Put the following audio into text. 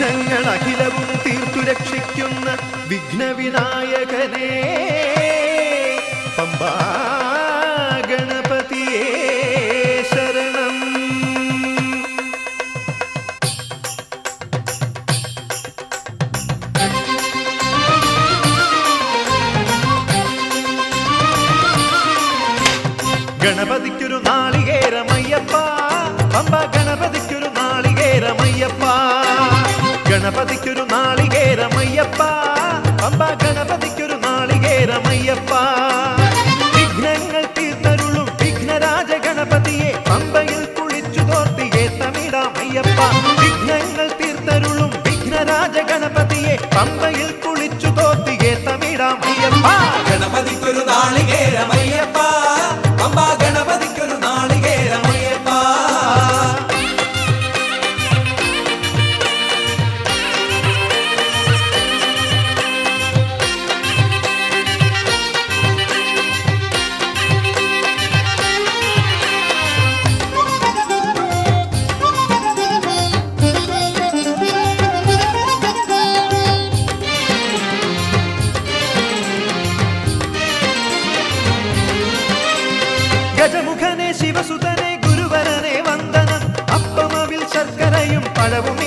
വിഘ്നങ്ങൾ അഖിലവും തീർത്തു രക്ഷിക്കുന്ന വിഘ്നവിനായകനേ പമ്പാ ഗണപതിയേ ശരണം. ഗണപതിക്കൊരു നാളികേരമയ്യപ്പ പമ്പ ഗണപതിക്കൊരു നാളികേരമയ്യപ്പ. ഗണപതിക്കൊരു നാളികേരമയ്യപ്പ പമ്പ ഗണപതിക്കൊരു നാളികേരമയ്യപ്പ. വിഘ്നങ്ങൾ തീർത്തരുളും വിഘ്നരാജ ഗണപതിയെ പമ്പയിൽ കുളിച്ചു തോർത്തിയെ തമിഴാമയ്യപ്പ. വിഘ്നങ്ങൾ തീർത്തരുളും വിഘ്നരാജ ഗണപതിയെ പമ്പയിൽ കുളിച്ചു തോർത്തിയെ തമിഴാമയ്യപ്പ. ഗണപതിക്കൊരു നാളികേരമയ്യപ്പ പമ്പ ഗണപതിക്കൊരു നാളികേരമയ്യപ്പ. ഗജമുഖനെ ശിവസുതനെ ഗുരുവരനെ വന്ദനം. അപ്പമവിൽ ശർക്കരയും പഴവും